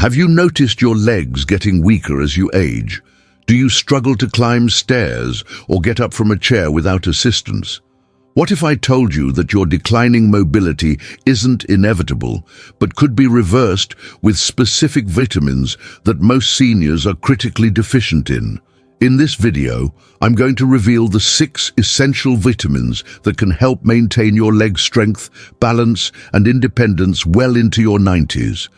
Have you noticed your legs getting weaker as you age? Do you struggle to climb stairs or get up from a chair without assistance? What if I told you that your declining mobility isn't inevitable, but could be reversed with specific vitamins that most seniors are critically deficient in? In this video, I'm going to reveal the 6 essential vitamins that can help maintain your leg strength, balance, and independence well into your 90s.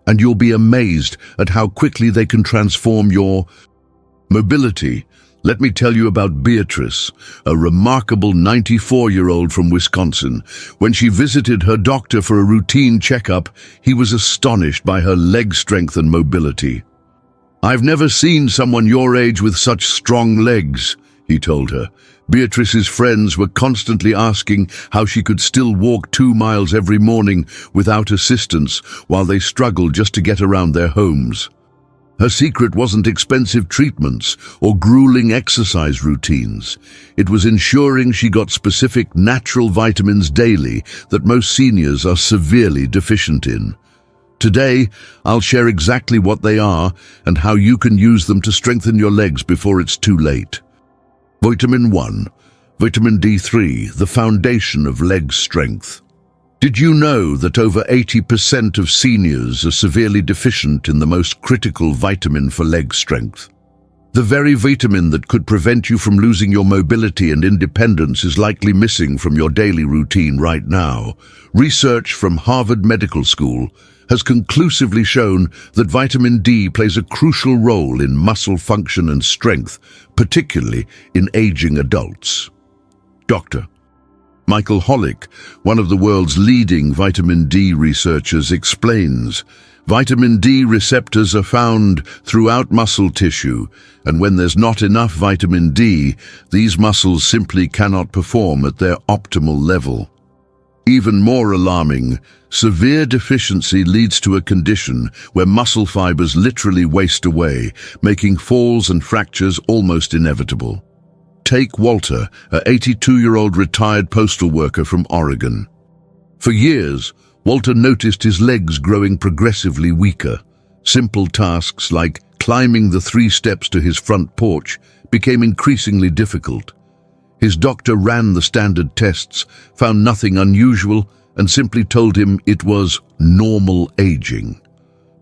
And you'll be amazed at how quickly they can transform your mobility. Let me tell you about Beatrice, a remarkable 94-year-old from Wisconsin. When she visited her doctor for a routine checkup, he was astonished by her leg strength and mobility. "I've never seen someone your age with such strong legs," he told her. Beatrice's friends were constantly asking how she could still walk 2 miles every morning without assistance while they struggled just to get around their homes. Her secret wasn't expensive treatments or grueling exercise routines. It was ensuring she got specific natural vitamins daily that most seniors are severely deficient in. Today, I'll share exactly what they are and how you can use them to strengthen your legs before it's too late. Vitamin 1. Vitamin D3, the foundation of leg strength. Did you know that over 80% of seniors are severely deficient in the most critical vitamin for leg strength? The very vitamin that could prevent you from losing your mobility and independence is likely missing from your daily routine right now. Research from Harvard Medical School has conclusively shown that vitamin D plays a crucial role in muscle function and strength, particularly in aging adults. Dr. Michael Hollick, one of the world's leading vitamin D researchers, explains, "Vitamin D receptors are found throughout muscle tissue, and when there's not enough vitamin D, these muscles simply cannot perform at their optimal level." Even more alarming, severe deficiency leads to a condition where muscle fibers literally waste away, making falls and fractures almost inevitable. Take Walter, an 82-year-old retired postal worker from Oregon. For years, Walter noticed his legs growing progressively weaker. Simple tasks like climbing the 3 steps to his front porch became increasingly difficult. His doctor ran the standard tests, found nothing unusual, and simply told him it was normal aging.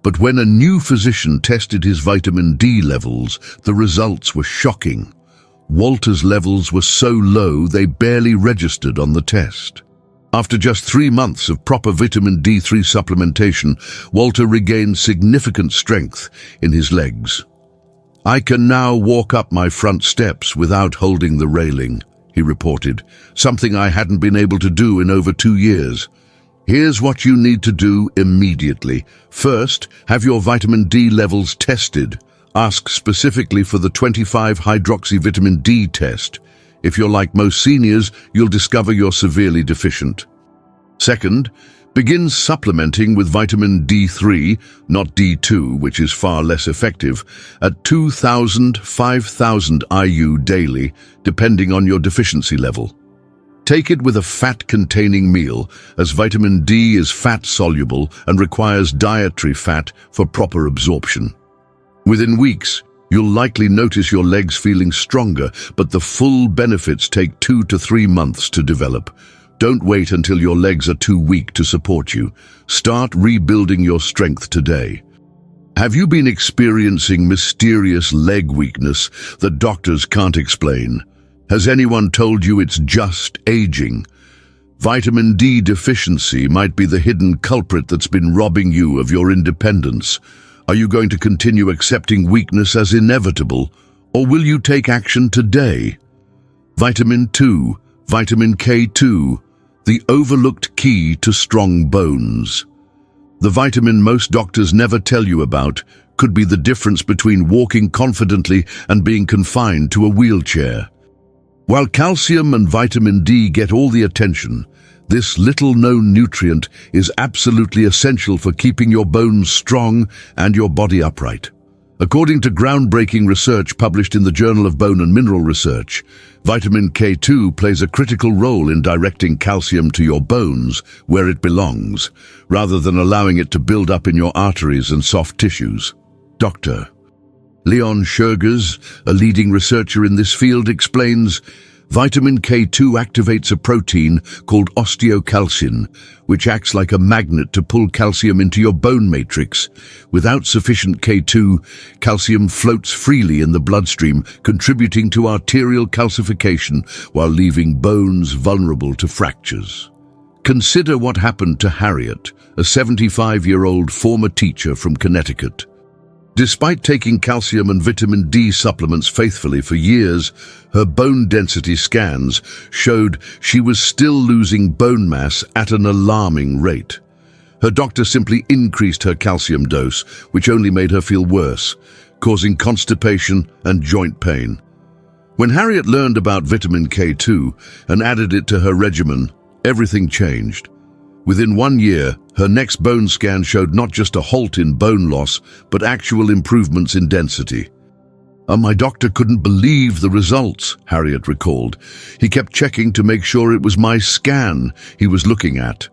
But when a new physician tested his vitamin D levels, the results were shocking. Walter's levels were so low they barely registered on the test. After just 3 months of proper vitamin D3 supplementation, Walter regained significant strength in his legs. "I can now walk up my front steps without holding the railing," he reported, "something I hadn't been able to do in over 2 years. Here's what you need to do immediately. First, have your vitamin D levels tested. Ask specifically for the 25-hydroxyvitamin D test. If you're like most seniors, you'll discover you're severely deficient. Second, begin supplementing with vitamin D3, not D2, which is far less effective, at 2,000–5,000 IU daily, depending on your deficiency level. Take it with a fat-containing meal, as vitamin D is fat-soluble and requires dietary fat for proper absorption. Within weeks, you'll likely notice your legs feeling stronger, but the full benefits take 2 to 3 months to develop. Don't wait until your legs are too weak to support you. Start rebuilding your strength today. Have you been experiencing mysterious leg weakness that doctors can't explain? Has anyone told you it's just aging? Vitamin D deficiency might be the hidden culprit that's been robbing you of your independence. Are you going to continue accepting weakness as inevitable, or will you take action today? Vitamin 2, vitamin K2, the overlooked key to strong bones. The vitamin most doctors never tell you about could be the difference between walking confidently and being confined to a wheelchair. While calcium and vitamin D get all the attention, this little-known nutrient is absolutely essential for keeping your bones strong and your body upright. According to groundbreaking research published in the Journal of Bone and Mineral Research, vitamin K2 plays a critical role in directing calcium to your bones where it belongs, rather than allowing it to build up in your arteries and soft tissues. Dr. Leon Schergers, a leading researcher in this field, explains, vitamin K2 activates a protein called osteocalcin, which acts like a magnet to pull calcium into your bone matrix. Without sufficient K2, calcium floats freely in the bloodstream, contributing to arterial calcification while leaving bones vulnerable to fractures. Consider what happened to Harriet, a 75-year-old former teacher from Connecticut. Despite taking calcium and vitamin D supplements faithfully for years, her bone density scans showed she was still losing bone mass at an alarming rate. Her doctor simply increased her calcium dose, which only made her feel worse, causing constipation and joint pain. When Harriet learned about vitamin K2 and added it to her regimen, everything changed. Within 1 year, her next bone scan showed not just a halt in bone loss, but actual improvements in density. My doctor couldn't believe the results, Harriet recalled. He kept checking to make sure it was my scan he was looking at.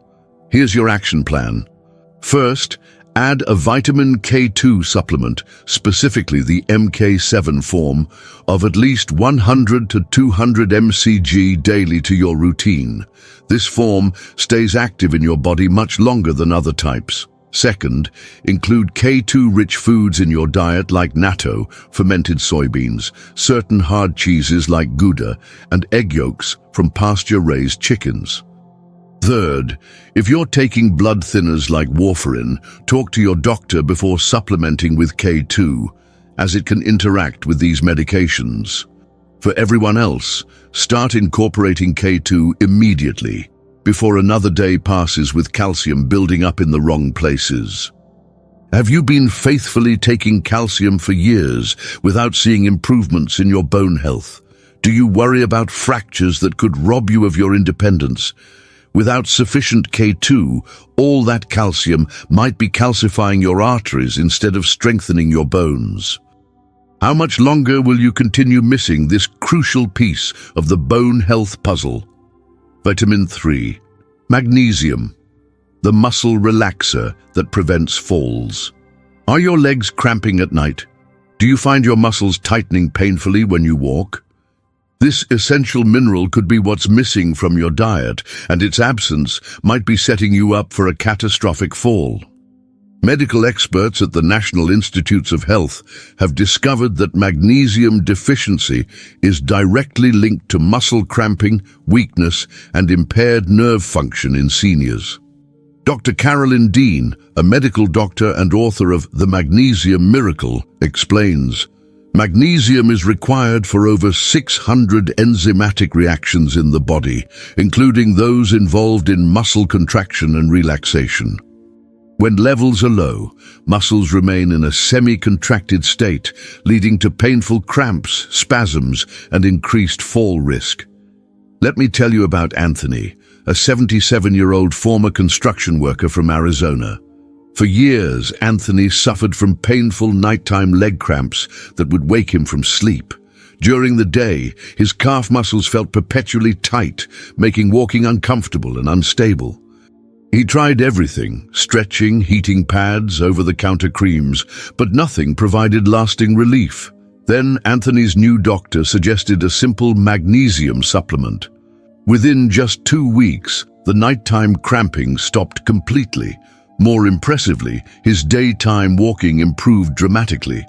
Here's your action plan. First, add a vitamin K2 supplement, specifically the MK7 form, of at least 100 to 200 mcg daily to your routine. This form stays active in your body much longer than other types. Second, include K2-rich foods in your diet like natto, fermented soybeans, certain hard cheeses like Gouda, and egg yolks from pasture-raised chickens. Third, if you're taking blood thinners like warfarin, talk to your doctor before supplementing with K2, as it can interact with these medications. For everyone else, start incorporating K2 immediately, before another day passes with calcium building up in the wrong places. Have you been faithfully taking calcium for years without seeing improvements in your bone health? Do you worry about fractures that could rob you of your independence? Without sufficient K2, all that calcium might be calcifying your arteries instead of strengthening your bones. How much longer will you continue missing this crucial piece of the bone health puzzle? Vitamin 3. Magnesium, the muscle relaxer that prevents falls. Are your legs cramping at night? Do you find your muscles tightening painfully when you walk? This essential mineral could be what's missing from your diet, and its absence might be setting you up for a catastrophic fall. Medical experts at the National Institutes of Health have discovered that magnesium deficiency is directly linked to muscle cramping, weakness, and impaired nerve function in seniors. Dr. Carolyn Dean, a medical doctor and author of The Magnesium Miracle, explains, magnesium is required for over 600 enzymatic reactions in the body, including those involved in muscle contraction and relaxation. When levels are low, muscles remain in a semi-contracted state, leading to painful cramps, spasms, and increased fall risk. Let me tell you about Anthony, a 77-year-old former construction worker from Arizona. For years, Anthony suffered from painful nighttime leg cramps that would wake him from sleep. During the day, his calf muscles felt perpetually tight, making walking uncomfortable and unstable. He tried everything, stretching, heating pads, over-the-counter creams, but nothing provided lasting relief. Then Anthony's new doctor suggested a simple magnesium supplement. Within just 2 weeks, the nighttime cramping stopped completely. More impressively, his daytime walking improved dramatically.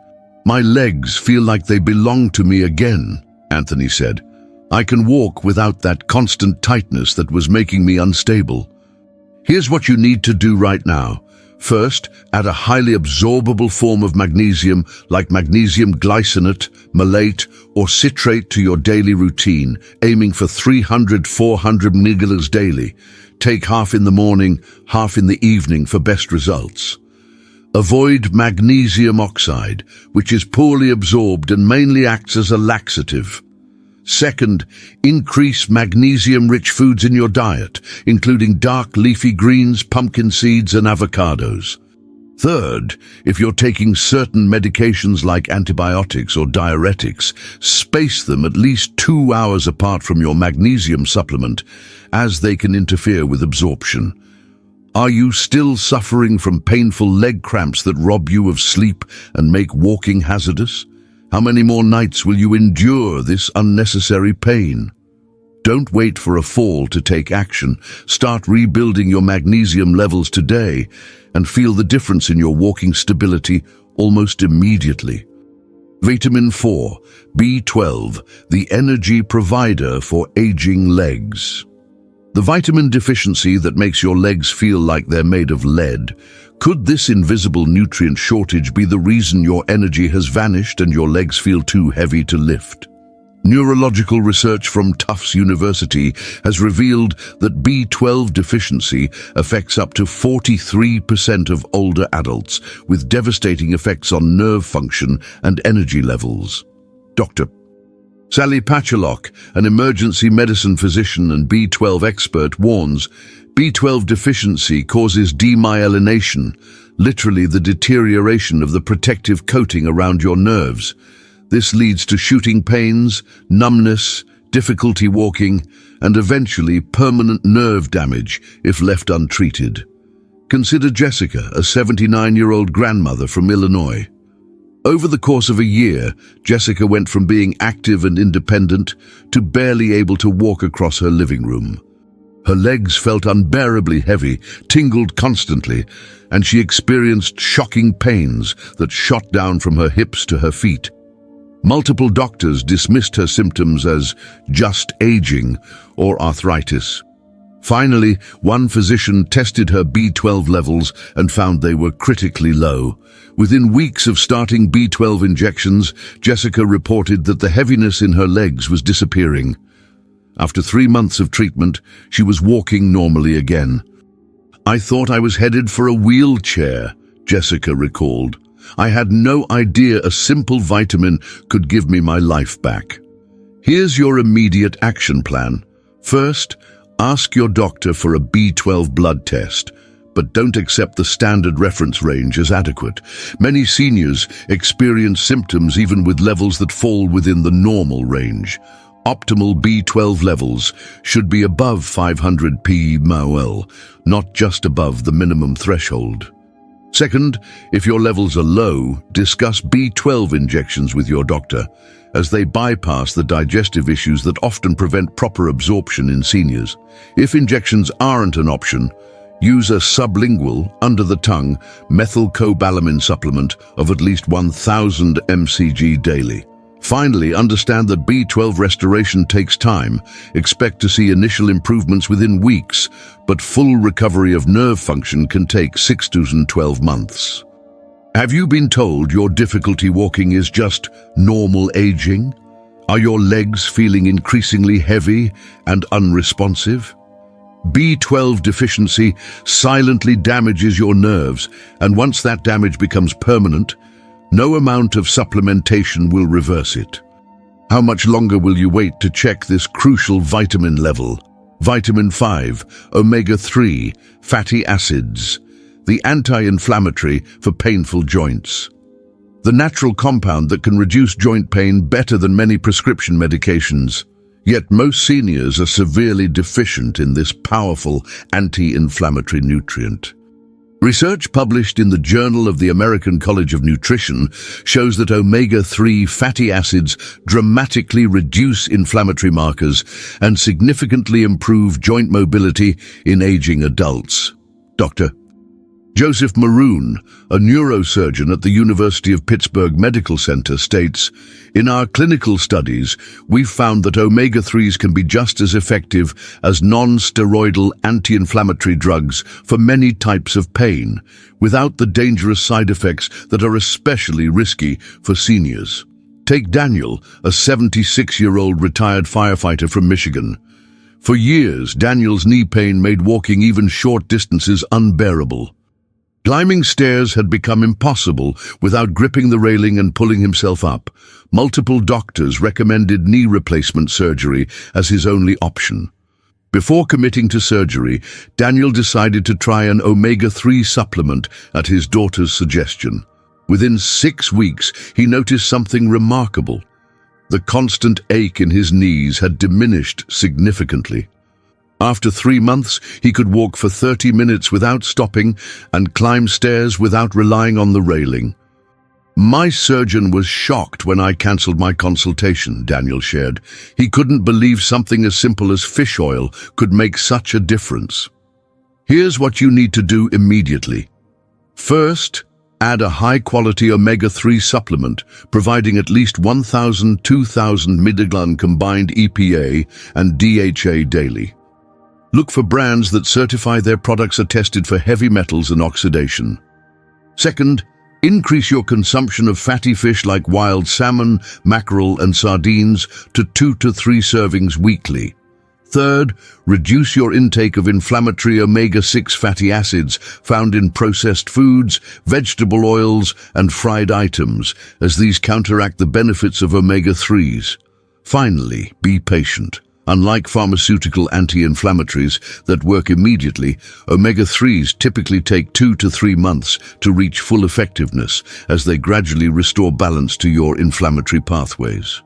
"My legs feel like they belong to me again," Anthony said. "I can walk without that constant tightness that was making me unstable." Here's what you need to do right now. First, add a highly absorbable form of magnesium like magnesium glycinate, malate, or citrate to your daily routine, aiming for 300-400 mg daily. Take half in the morning, half in the evening for best results. Avoid magnesium oxide, which is poorly absorbed and mainly acts as a laxative. Second, increase magnesium-rich foods in your diet, including dark leafy greens, pumpkin seeds, and avocados. Third, if you're taking certain medications like antibiotics or diuretics, space them at least 2 hours apart from your magnesium supplement, as they can interfere with absorption. Are you still suffering from painful leg cramps that rob you of sleep and make walking hazardous? How many more nights will you endure this unnecessary pain? Don't wait for a fall to take action. Start rebuilding your magnesium levels today and feel the difference in your walking stability almost immediately. Vitamin 4, B12, the energy provider for aging legs. The vitamin deficiency that makes your legs feel like they're made of lead. Could this invisible nutrient shortage be the reason your energy has vanished and your legs feel too heavy to lift? Neurological research from Tufts University has revealed that B12 deficiency affects up to 43% of older adults, with devastating effects on nerve function and energy levels. Dr. Sally Patchalock, an emergency medicine physician and B12 expert, warns B12 deficiency causes demyelination, literally the deterioration of the protective coating around your nerves. This leads to shooting pains, numbness, difficulty walking, and eventually permanent nerve damage if left untreated. Consider Jessica, a 79-year-old grandmother from Illinois. Over the course of a year, Jessica went from being active and independent to barely able to walk across her living room. Her legs felt unbearably heavy, tingled constantly, and she experienced shocking pains that shot down from her hips to her feet. Multiple doctors dismissed her symptoms as just aging or arthritis. Finally, one physician tested her B12 levels and found they were critically low. Within weeks of starting B12 injections, Jessica reported that the heaviness in her legs was disappearing. After 3 months of treatment, she was walking normally again. "I thought I was headed for a wheelchair," Jessica recalled. "I had no idea a simple vitamin could give me my life back." Here's your immediate action plan. First, ask your doctor for a B12 blood test, but don't accept the standard reference range as adequate. Many seniors experience symptoms even with levels that fall within the normal range. Optimal B12 levels should be above 500 pmol, not just above the minimum threshold. Second, if your levels are low, discuss B12 injections with your doctor, as they bypass the digestive issues that often prevent proper absorption in seniors. If injections aren't an option, use a sublingual, under-the-tongue, methylcobalamin supplement of at least 1,000 mcg daily. Finally, understand that B12 restoration takes time. Expect to see initial improvements within weeks, but full recovery of nerve function can take 6 to 12 months. Have you been told your difficulty walking is just normal aging? Are your legs feeling increasingly heavy and unresponsive? B12 deficiency silently damages your nerves, and once that damage becomes permanent, no amount of supplementation will reverse it. How much longer will you wait to check this crucial vitamin level? Vitamin 5, omega-3, fatty acids, the anti-inflammatory for painful joints. The natural compound that can reduce joint pain better than many prescription medications. Yet most seniors are severely deficient in this powerful anti-inflammatory nutrient. Research published in the Journal of the American College of Nutrition shows that omega-3 fatty acids dramatically reduce inflammatory markers and significantly improve joint mobility in aging adults. Dr. Joseph Maroon, a neurosurgeon at the University of Pittsburgh Medical Center, states, "In our clinical studies, we've found that omega-3s can be just as effective as non-steroidal anti-inflammatory drugs for many types of pain, without the dangerous side effects that are especially risky for seniors." Take Daniel, a 76-year-old retired firefighter from Michigan. For years, Daniel's knee pain made walking even short distances unbearable. Climbing stairs had become impossible without gripping the railing and pulling himself up. Multiple doctors recommended knee replacement surgery as his only option. Before committing to surgery, Daniel decided to try an omega-3 supplement at his daughter's suggestion. Within 6 weeks, he noticed something remarkable. The constant ache in his knees had diminished significantly. After 3 months, he could walk for 30 minutes without stopping and climb stairs without relying on the railing. "My surgeon was shocked when I cancelled my consultation," Daniel shared. He couldn't believe something as simple as fish oil could make such a difference. Here's what you need to do immediately. First, add a high-quality omega-3 supplement, providing at least 1,000–2,000 mg combined EPA and DHA daily. Look for brands that certify their products are tested for heavy metals and oxidation. Second, increase your consumption of fatty fish like wild salmon, mackerel, and sardines to 2 to 3 servings weekly. Third, reduce your intake of inflammatory omega-6 fatty acids found in processed foods, vegetable oils, and fried items, as these counteract the benefits of omega-3s. Finally, be patient. Unlike pharmaceutical anti-inflammatories that work immediately, omega-3s typically take 2 to 3 months to reach full effectiveness as they gradually restore balance to your inflammatory pathways.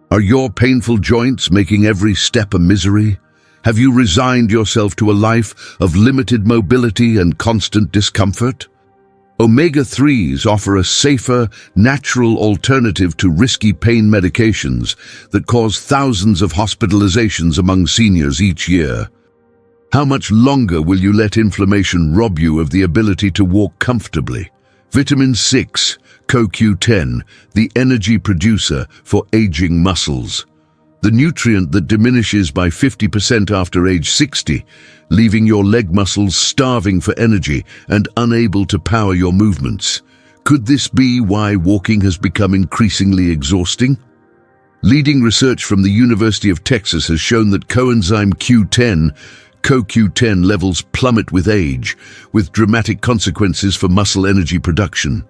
Are your painful joints making every step a misery? Have you resigned yourself to a life of limited mobility and constant discomfort? Omega-3s offer a safer, natural alternative to risky pain medications that cause thousands of hospitalizations among seniors each year. How much longer will you let inflammation rob you of the ability to walk comfortably? Vitamin 6, CoQ10, the energy producer for aging muscles. The nutrient that diminishes by 50% after age 60, leaving your leg muscles starving for energy and unable to power your movements. Could this be why walking has become increasingly exhausting? Leading research from the University of Texas has shown that coenzyme Q10, CoQ10 levels plummet with age, with dramatic consequences for muscle energy production.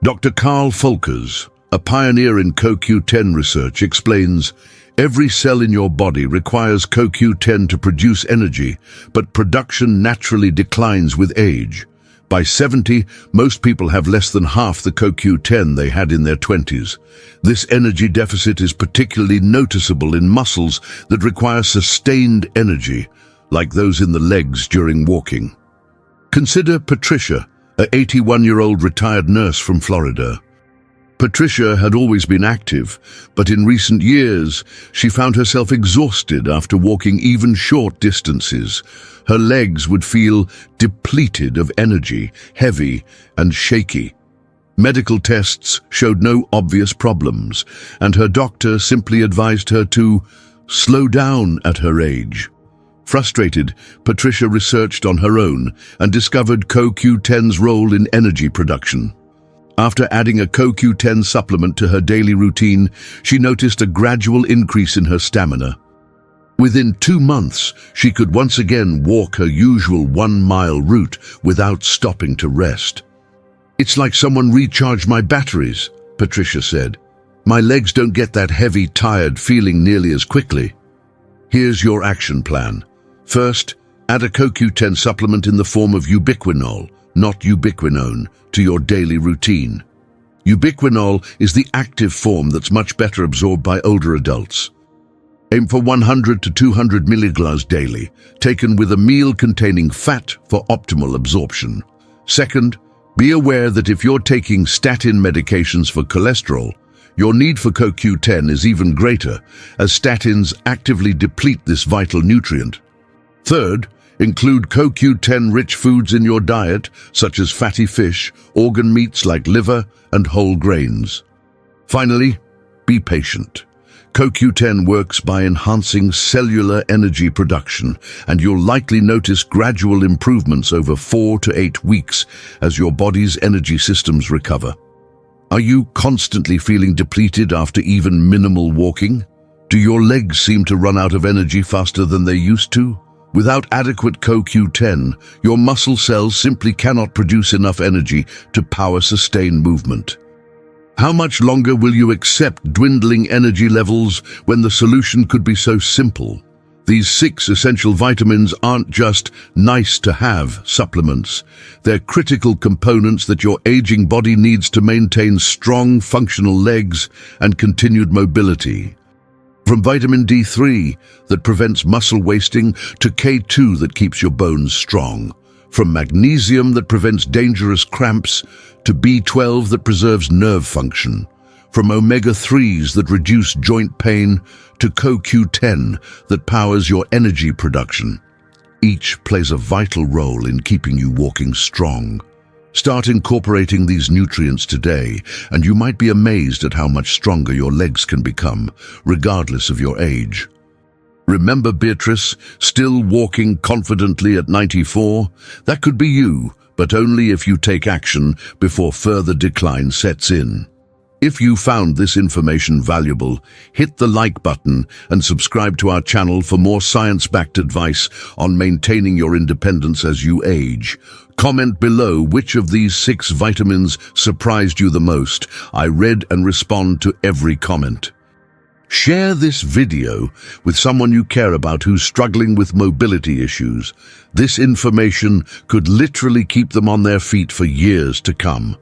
Dr. Carl Folkers, a pioneer in CoQ10 research, explains, "Every cell in your body requires CoQ10 to produce energy, but production naturally declines with age. By 70, most people have less than half the CoQ10 they had in their 20s. This energy deficit is particularly noticeable in muscles that require sustained energy, like those in the legs during walking." Consider Patricia, an 81-year-old retired nurse from Florida. Patricia had always been active, but in recent years, she found herself exhausted after walking even short distances. Her legs would feel depleted of energy, heavy and shaky. Medical tests showed no obvious problems, and her doctor simply advised her to slow down at her age. Frustrated, Patricia researched on her own and discovered CoQ10's role in energy production. After adding a CoQ10 supplement to her daily routine, she noticed a gradual increase in her stamina. Within 2 months, she could once again walk her usual 1-mile route without stopping to rest. "It's like someone recharged my batteries," Patricia said. "My legs don't get that heavy, tired feeling nearly as quickly." Here's your action plan. First, add a CoQ10 supplement in the form of ubiquinol, not ubiquinone, to your daily routine. Ubiquinol is the active form that's much better absorbed by older adults. Aim for 100 to 200 milligrams daily, taken with a meal containing fat for optimal absorption. Second, be aware that if you're taking statin medications for cholesterol, your need for CoQ10 is even greater, as statins actively deplete this vital nutrient. Third, include CoQ10-rich foods in your diet, such as fatty fish, organ meats like liver, and whole grains. Finally, be patient. CoQ10 works by enhancing cellular energy production, and you'll likely notice gradual improvements over 4 to 8 weeks as your body's energy systems recover. Are you constantly feeling depleted after even minimal walking? Do your legs seem to run out of energy faster than they used to? Without adequate CoQ10, your muscle cells simply cannot produce enough energy to power sustained movement. How much longer will you accept dwindling energy levels when the solution could be so simple? These 6 essential vitamins aren't just nice-to-have supplements. They're critical components that your aging body needs to maintain strong, functional legs and continued mobility. From vitamin D3 that prevents muscle wasting to K2 that keeps your bones strong. From magnesium that prevents dangerous cramps to B12 that preserves nerve function. From omega-3s that reduce joint pain to CoQ10 that powers your energy production. Each plays a vital role in keeping you walking strong. Start incorporating these nutrients today, and you might be amazed at how much stronger your legs can become, regardless of your age. Remember Beatrice, still walking confidently at 94? That could be you, but only if you take action before further decline sets in. If you found this information valuable, hit the like button and subscribe to our channel for more science-backed advice on maintaining your independence as you age. Comment below which of these 6 vitamins surprised you the most. I read and respond to every comment. Share this video with someone you care about who's struggling with mobility issues. This information could literally keep them on their feet for years to come.